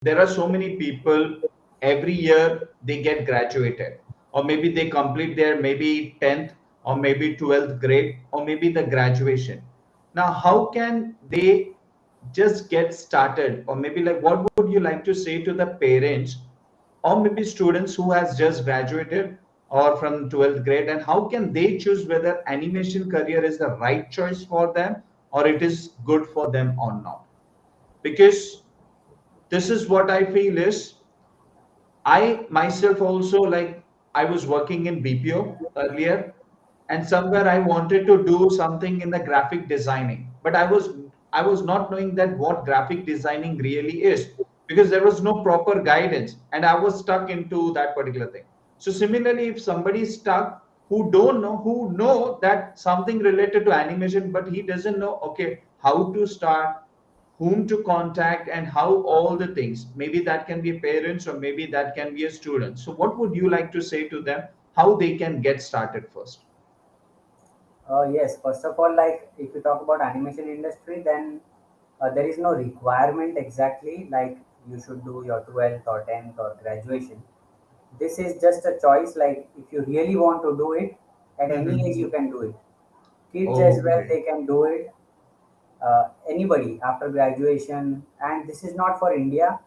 there are so many people every year they get graduated, or maybe they complete their maybe 10th or maybe 12th grade or maybe the graduation. Now how can they just get started, or maybe like what would you like to say to the parents or maybe students who has just graduated or from 12th grade, and how can they choose whether animation career is the right choice for them or it is good for them or not? Because this is what I feel is, I myself also, like, I was working in BPO earlier, and somewhere I wanted to do something in the graphic designing, but I was not knowing that what graphic designing really is, because there was no proper guidance and I was stuck into that particular thing. So similarly, if somebody is stuck who know that something related to animation, but he doesn't know, okay, how to start, whom to contact, and how all the things, maybe that can be parents or maybe that can be a student, so what would you like to say to them, how they can get started first? Yes, first of all, like if you talk about animation industry, then there is no requirement exactly like you should do your 12th or 10th or graduation. This is just a choice. Like if you really want to do it, at any age Mhm. you can do it. Kids as well, Okay. they can do it. Anybody after graduation, and this is not for India.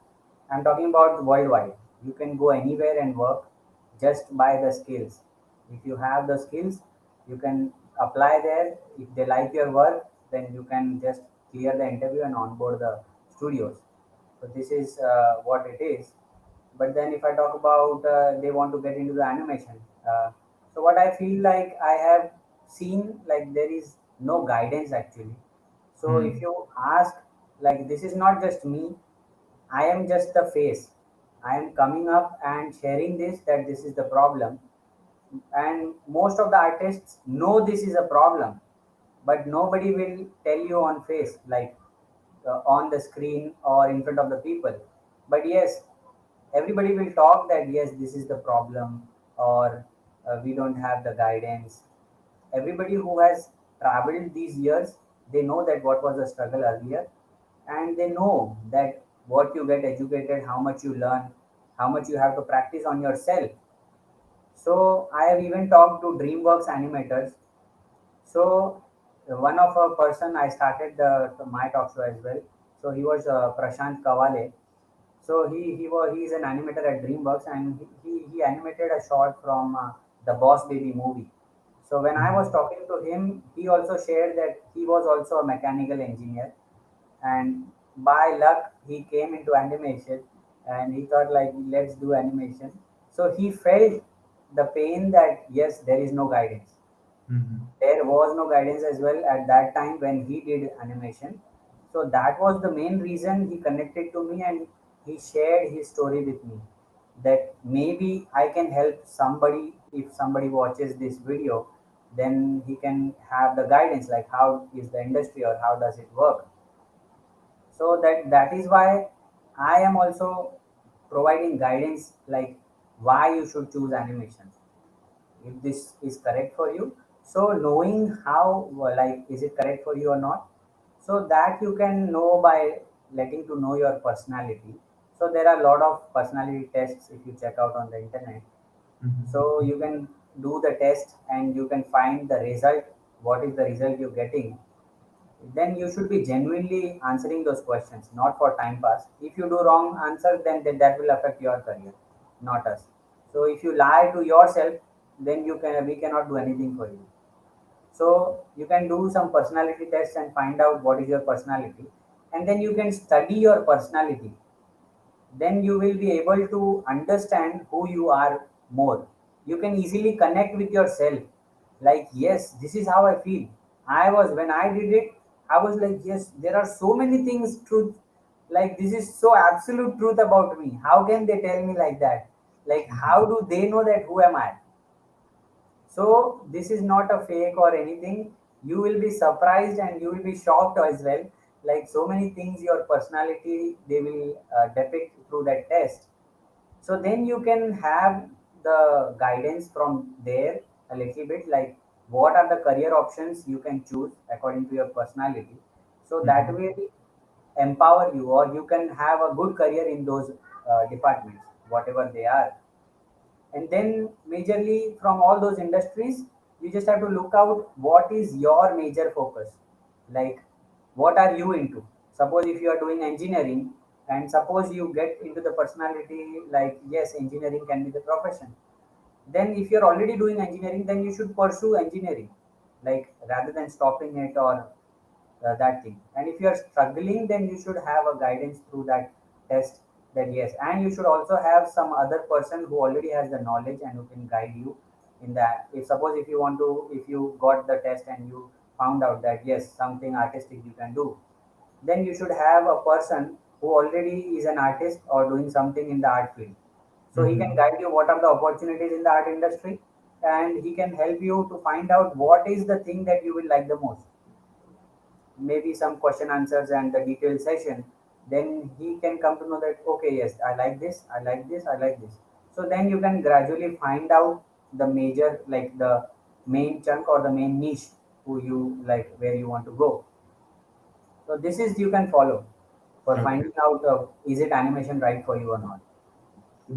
I'm talking about worldwide. You can go anywhere and work just by the skills. If you have the skills, you can apply there. If they like your work, then you can just clear the interview and onboard the studios. So this is what it is. But then if I talk about they want to get into the animation, so what I feel like I have seen, like there is no guidance actually. So if Hmm. you ask, like this is not just me, I am just the face. I am coming up and sharing this, that this is the problem. And most of the artists know this is a problem, but nobody will tell you on face, like on the screen or in front of the people. But yes, everybody will talk that yes, this is the problem, or we don't have the guidance. Everybody who has traveled these years, they know that what was the struggle earlier, and they know that what you get educated, how much you learn, how much you have to practice on yourself. So I have even talked to DreamWorks animators. So one of a person, I started my talk show as well. So he was Prashant Kawale. So he's an animator at DreamWorks, and he animated a short from the Boss Baby movie. So when I was Hmm. talking to him, he also shared that he was also a mechanical engineer, and by luck he came into animation, and he thought like let's do animation. So he felt the pain that yes, there is no guidance. Hmm. There was no guidance as well at that time when he did animation. So that was the main reason he connected to me, and he shared his story with me, that maybe I can help somebody. If somebody watches this video, then he can have the guidance, like how is the industry or how does it work. So that is why I am also providing guidance, like why you should choose animation, if this is correct for you. So knowing how, well, like is it correct for you or not, so that you can know by letting to know your personality. So there are a lot of personality tests if you check out on the internet. Hmm. So you can do the test and you can find the result, what is the result you're getting. Then you should be genuinely answering those questions, not for time pass. If you do wrong answer, then that will affect your career, not us. So if you lie to yourself, then we cannot do anything for you. So you can do some personality tests and find out what is your personality, and then you can study your personality. Then you will be able to understand who you are more. You can easily connect with yourself. Like, yes, this is how I feel. I was, when I did it, I was like, yes, there are so many things, truth. Like, this is so absolute truth about me. How can they tell me like that? Like, how do they know that who am I? So this is not a fake or anything. You will be surprised and you will be shocked as well. Like so many things, your personality they will depict through that test. So then you can have the guidance from there a little bit, like what are the career options you can choose according to your personality. So that Hmm. way empower you, or you can have a good career in those departments, whatever they are. And then majorly from all those industries, you just have to look out what is your major focus. Like, what are you into? Suppose if you are doing engineering, and suppose you get into the personality like, yes, engineering can be the profession, then if you're already doing engineering, then you should pursue engineering, like rather than stopping it, or that thing. And if you are struggling, then you should have a guidance through that test, that yes. And you should also have some other person who already has the knowledge and who can guide you in that. If suppose if you want to, if you got the test and you found out that yes, something artistic you can do, then you should have a person who already is an artist or doing something in the art field, so he can Hmm. guide you what are the opportunities in the art industry, and he can help you to find out what is the thing that you will like the most. Maybe some question answers and the detailed session, then he can come to know that okay, yes, I like this, I like this, I like this. So then you can gradually find out the major, like the main chunk or the main niche who you like, where you want to go. So this is you can follow for Okay. finding out is it animation right for you or not.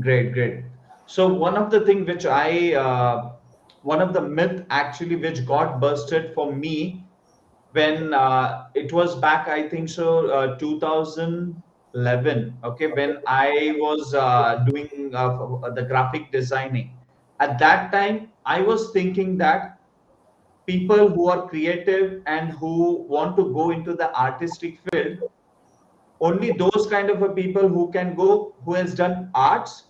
Great, great. So one of the thing which one of the myth actually which got busted for me when it was back, I think so, 2011. Okay, when Okay. I was doing the graphic designing. At that time, I was thinking that people who are creative and who want to go into the artistic field, only those kind of a people who can go, who has done arts,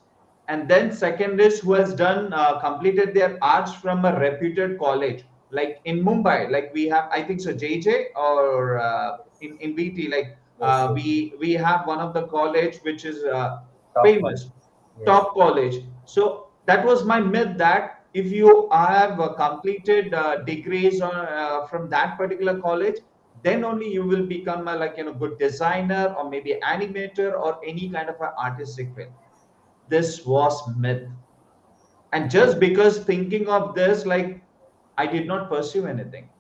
and then second is who has done completed their arts from a reputed college, like in Mumbai, like we have, I think so, JJ, or in VT, like Yes, yes. we have one of the college which is Top college. famous, Yes. top college. So that was my myth, that if you have completed degrees or, from that particular college, then only you will become a, like, good designer or maybe animator or any kind of an artistic field. This was myth. And just because thinking of this, like, I did not pursue anything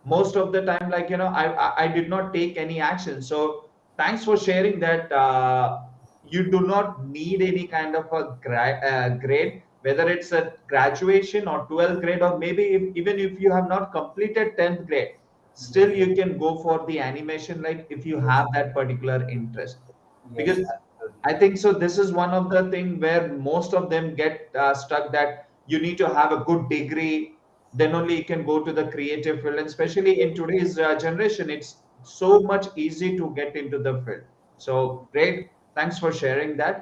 most of the time, like, I did not take any action. So thanks for sharing that you do not need any kind of a grade, whether it's a graduation or 12th grade, or maybe even if you have not completed 10th grade, still Yes. you can go for the animation, like if you Yes. have that particular interest. Yes. Because Absolutely. I think so, this is one of the thing where most of them get stuck, that you need to have a good degree, then only you can go to the creative field. And especially in today's generation, it's so much easy to get into the field. So great, thanks for sharing that.